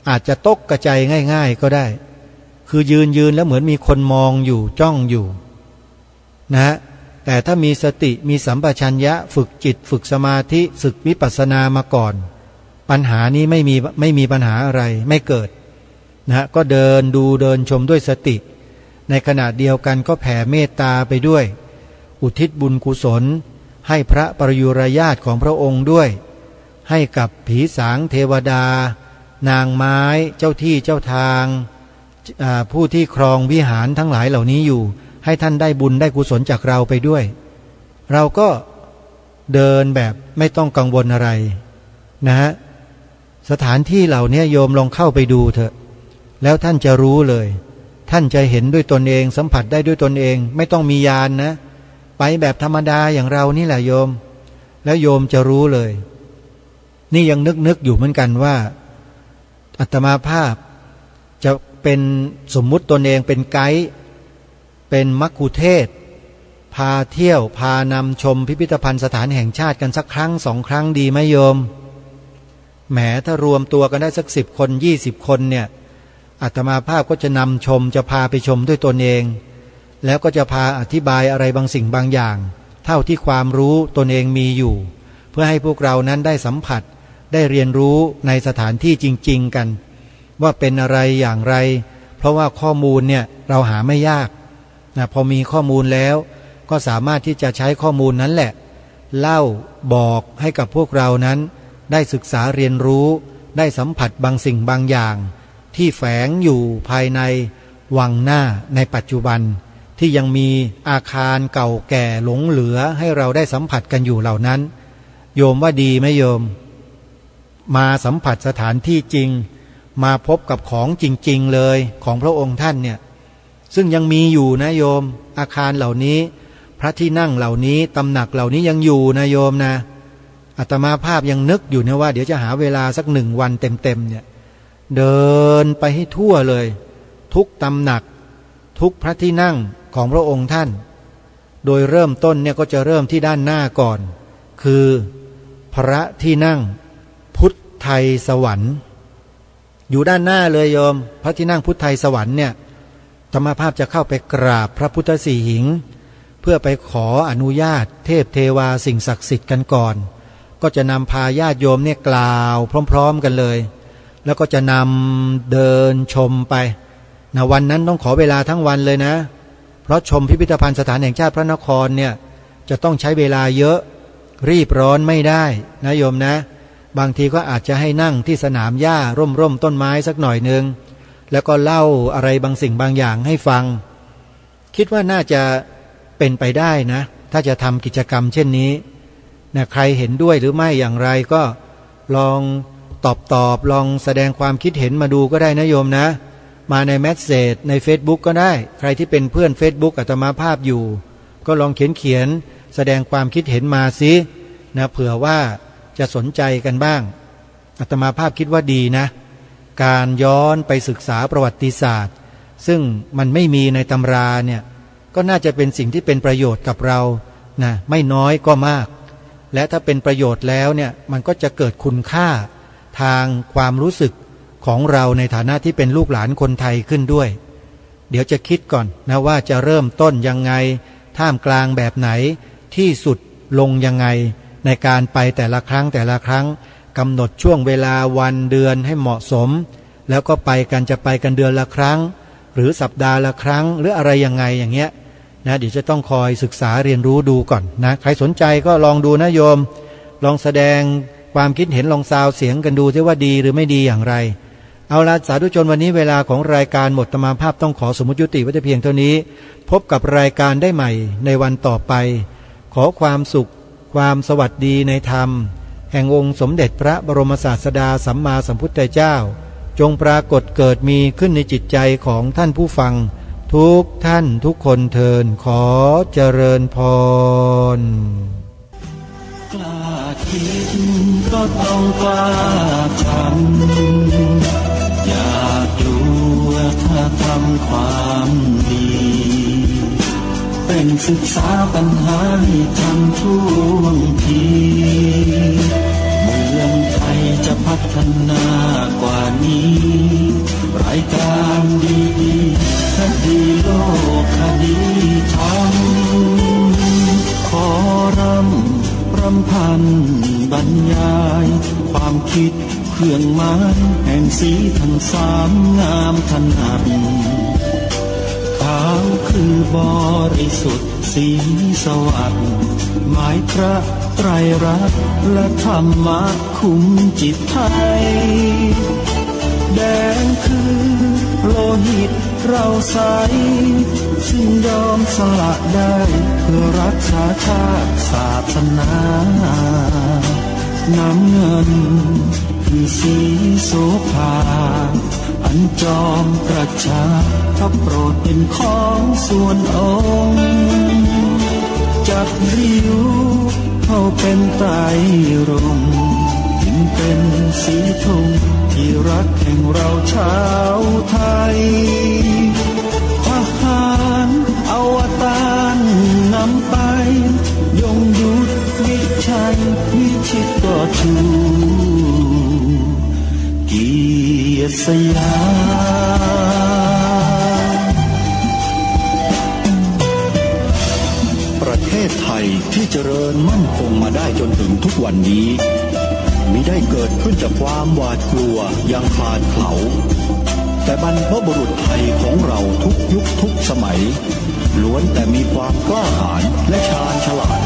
อาจจะตกกระใจง่ายๆก็ได้คือยืนแล้วเหมือนมีคนมองอยู่จ้องอยู่นะแต่ถ้ามีสติมีสัมปชัญญะฝึกจิตฝึกสมาธิฝึกวิปัสสนามาก่อนปัญหานี้ไม่มีปัญหาอะไรไม่เกิดนะก็เดินดูเดินชมด้วยสติในขณะเดียวกันก็แผ่เมตตาไปด้วยอุทิศบุญกุศลให้พระปริยุรญาติของพระองค์ด้วยให้กับผีสางเทวดานางไม้เจ้าที่เจ้าทางผู้ที่ครองวิหารทั้งหลายเหล่านี้อยู่ให้ท่านได้บุญได้กุศลจากเราไปด้วยเราก็เดินแบบไม่ต้องกังวลอะไรนะฮะสถานที่เหล่านี้โยมลองเข้าไปดูเถอะแล้วท่านจะรู้เลยท่านจะเห็นด้วยตนเองสัมผัสได้ด้วยตนเองไม่ต้องมียานนะไปแบบธรรมดาอย่างเรานี่แหละโยมแล้วโยมจะรู้เลยนี่ยังนึกอยู่เหมือนกันว่าอาตมาภาพจะเป็นสมมุติตนเองเป็นไกด์เป็นมัคคุเทศก์พาเที่ยวพานำชมพิพิธภัณฑ์สถานแห่งชาติกันสักครั้ง2 ครั้งดีไหมโยมแหมถ้ารวมตัวกันได้สัก10 คน20 คนเนี่ยอาตมาภาพก็จะนำชมจะพาไปชมด้วยตนเองแล้วก็จะพาอธิบายอะไรบางสิ่งบางอย่างเท่าที่ความรู้ตนเองมีอยู่เพื่อให้พวกเรานั้นได้สัมผัสได้เรียนรู้ในสถานที่จริงๆกันว่าเป็นอะไรอย่างไรเพราะว่าข้อมูลเนี่ยเราหาไม่ยากนะพอมีข้อมูลแล้วก็สามารถที่จะใช้ข้อมูลนั้นแหละเล่าบอกให้กับพวกเรานั้นได้ศึกษาเรียนรู้ได้สัมผัสบางสิ่งบางอย่างที่แฝงอยู่ภายในวังหน้าในปัจจุบันที่ยังมีอาคารเก่าแก่หลงเหลือให้เราได้สัมผัสกันอยู่เหล่านั้นโยมว่าดีไหมโยมมาสัมผัสสถานที่จริงมาพบกับของจริงๆเลยของพระองค์ท่านเนี่ยซึ่งยังมีอยู่นะโยมอาคารเหล่านี้พระที่นั่งเหล่านี้ตำหนักเหล่านี้ยังอยู่นะโยมนะอาตมาภาพยังนึกอยู่นะว่าเดี๋ยวจะหาเวลาสัก1 วันเต็มๆเนี่ยเดินไปให้ทั่วเลยทุกตำหนัก ทุกพระที่นั่งของพระองค์ท่านโดยเริ่มต้นเนี่ยก็จะเริ่มที่ด้านหน้าก่อนคือพระที่นั่งพุทธไทยสวรรค์อยู่ด้านหน้าเลยโยมพระที่นั่งพุทธไทยสวรรค์เนี่ยธรรมภาพจะเข้าไปกราบพระพุทธสีหิงเพื่อไปขออนุญาตเทพเทวาสิ่งศักดิ์สิทธิ์กันก่อนก็จะนำพาญาติโยมเนี่ยกล่าวพร้อมๆกันเลยแล้วก็จะนำเดินชมไปนะวันนั้นต้องขอเวลาทั้งวันเลยนะเพราะชมพิพิธภัณฑ์สถานแห่งชาติพระนครเนี่ยจะต้องใช้เวลาเยอะรีบร้อนไม่ได้นะโยมนะบางทีก็อาจจะให้นั่งที่สนามหญ้าร่มต้นไม้สักหน่อยนึงแล้วก็เล่าอะไรบางสิ่งบางอย่างให้ฟังคิดว่าน่าจะเป็นไปได้นะถ้าจะทำกิจกรรมเช่นนี้นะใครเห็นด้วยหรือไม่อย่างไรก็ลองตอบลองแสดงความคิดเห็นมาดูก็ได้นะโยมนะมาในแมสเสจใน Facebook ก็ได้ใครที่เป็นเพื่อน Facebook อาตมาภาพอยู่ก็ลองเขียนแสดงความคิดเห็นมาสินะเผื่อว่าจะสนใจกันบ้างอาตมาภาพคิดว่าดีนะการย้อนไปศึกษาประวัติศาสตร์ซึ่งมันไม่มีในตำราเนี่ยก็น่าจะเป็นสิ่งที่เป็นประโยชน์กับเรานะไม่น้อยก็มากและถ้าเป็นประโยชน์แล้วเนี่ยมันก็จะเกิดคุณค่าทางความรู้สึกของเราในฐานะที่เป็นลูกหลานคนไทยขึ้นด้วยเดี๋ยวจะคิดก่อนนะว่าจะเริ่มต้นยังไงท่ามกลางแบบไหนที่สุดลงยังไงในการไปแต่ละครั้งกำหนดช่วงเวลาวันเดือนให้เหมาะสมแล้วก็ไปกันจะไปกันเดือนละครั้งหรือสัปดาห์ละครั้งหรืออะไรยังไงอย่างเงี้ยนะเดี๋ยวจะต้องคอยศึกษาเรียนรู้ดูก่อนนะใครสนใจก็ลองดูนะโยมลองแสดงความคิดเห็นลองซาวเสียงกันดูซิว่าดีหรือไม่ดีอย่างไรเอาละสาธุชนวันนี้เวลาของรายการหมดธรรมาภาพต้องขอสมมุติยุติไว้แต่เพียงเท่านี้พบกับรายการได้ใหม่ในวันต่อไปขอความสุขความสวัสดีในธรรมแห่งองค์สมเด็จพระบรมศาสดาสัมมาสัมพุทธเจ้าจงปรากฏเกิดมีขึ้นในจิตใจของท่านผู้ฟังทุกท่านทุกคนเทินขอเจริญพรกล้าคิดก็ต้องกล้าทำอย่ากลัวถ้าทำความดีเป็นศึกษาปัญหาให้ทันท่วงทีเมืองไทยจะพัฒนากว่านี้รายการดีๆคดีโลกคดีธรรมขอรำพันบรรยายความคิดเครื่องหมายแห่งสีทั้งสามงามถนัดขาวคือบริสุทธิ์สีสวัสดิ์หมายพระไตรรัตน์และธรรมะคุ้มจิตไทยแดงคือโลหิตเราใสซึ่งยอมสละได้เพื่อรักษาชาติศาสนาน้ำเงินคือสีโสภาอันจอมประชาถ้าโปรดเป็นของส่วนองค์จับริ้วเข้าเป็นไตรรงค์จึงเป็นสีธงที่รักแห่งเราชาวไทยทหารอวตารนำไปยงยุทธวิชัยวิชิตก็ชูเกียรติสยามประเทศไทยที่เจริญมั่นคงมาได้จนถึงทุกวันนี้มิได้เกิดขึ้นจากความหวาดกลัวอย่างคลาดเขลาแต่บรรพบุรุษไทยของเราทุกยุคทุกสมัยล้วนแต่มีความกล้าหาญและชาญฉลาด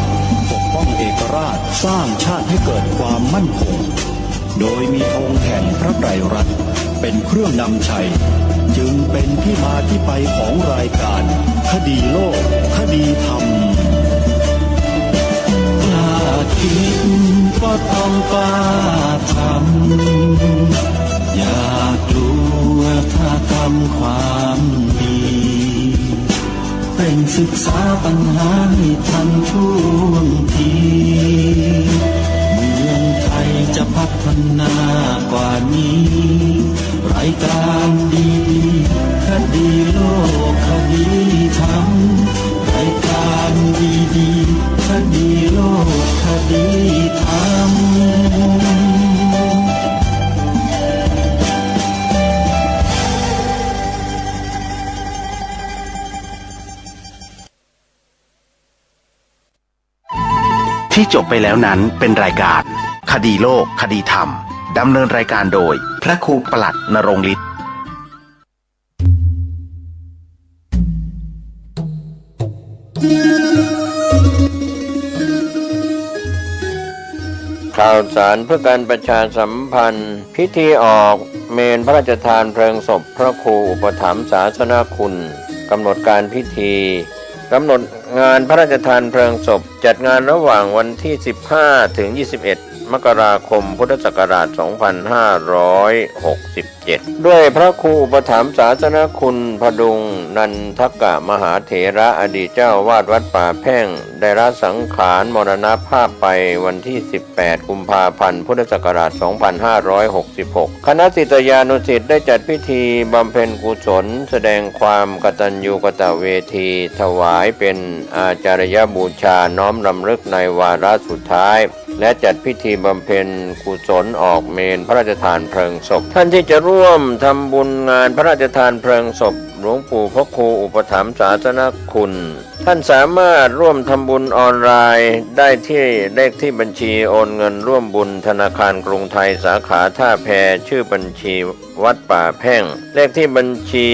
ปกป้องเอกราชสร้างชาติให้เกิดความมั่นคงโดยมีธงแห่งพระไตรรัตน์เป็นเครื่องนำชัยจึงเป็นที่มาที่ไปของรายการคดีโลกคดีธรรมกล้าคิดก็ต้องกล้าทำอย่ากลัวถ้าทำความดีเป็นศึกษาปัญหาให้ทันท่วงทีเมืองไทยจะพัฒนากว่านี้รายการดีคดีโลกค ดีธรรมรายการดีๆคดีโลกคดีธรรมที่จบไปแล้วนั้นเป็นรายการคดีโลกคดีธรรมดำเนินรายการโดยพระครูปลัดณรงค์ฤทธิ์ข่าวสารเพื่อการประชาสัมพันธ์พิธีออกเมนพระราชทานเพลิงศพพระครูอุปถัมภ์ศาสนคุณกำหนดการพิธีกำหนดงานพระราชทานเพลิงศพจัดงานระหว่างวันที่15ถึง21มกราคมพุทธศักราช2567ด้วยพระครูอุปถัมภ์ศาสนคุณพดุงนันทกะมหาเถระอดีตเจ้าวาดวัดป่าแพ่งได้ละสังขารมรณภาพไปวันที่18กุมภาพันธ์พุทธศักราช2566คณะศิษยานุศิษย์ได้จัดพิธีบำเพ็ญกุศลแสดงความกตัญญูกตเวทีถวายเป็นอาจารยบูชาน้อมรำลึกในวาระสุดท้ายและจัดพิธีบำเพ็ญกุศลออกเมนพระราชทานเพลิงศพท่านที่จะร่วมทำบุญงานพระราชทานเพลิงศพหลวงปู่พระครูอุปถัมภ์ศาสนคุณท่านสามารถร่วมทำบุญออนไลน์ได้ที่เลขที่บัญชีโอนเงินร่วมบุญธนาคารกรุงไทยสาขาท่าแพชื่อบัญชีวัดป่าแพ่งเลขที่บัญชี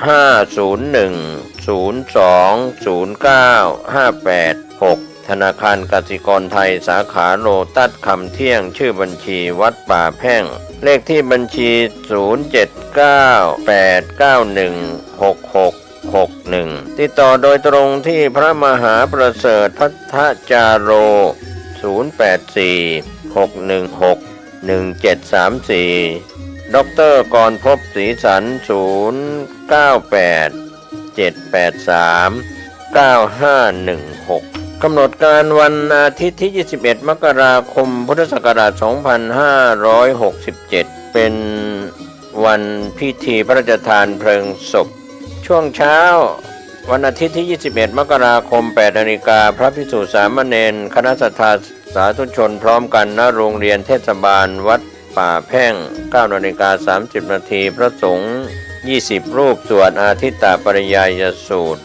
501020958ธนาคารกสิกรไทยสาขาโลตัสคำเที่ยงชื่อบัญชีวัดป่าแพ่งเลขที่บัญชี0798916661ติดต่อโดยตรงที่พระมหาประเสริฐพัทธจาโร0846161734ดร.กรภพศรีสัน0987839516กำหนดการวันอาทิตย์ที่21มกราคมพุทธศักราช2567เป็นวันพิธีพระราชทานเพลิงศพช่วงเช้าวันอาทิตย์ที่21มกราคม 8 นาฬิกาพระภิกษุสามเณรคณะศรัทธาสาธุชนพร้อมกันณโรงเรียนเทศบาลวัดป่าแพ่ง 9:30 นาทีพระสงฆ์20รูปสวดอาทิตตปริยายสูตร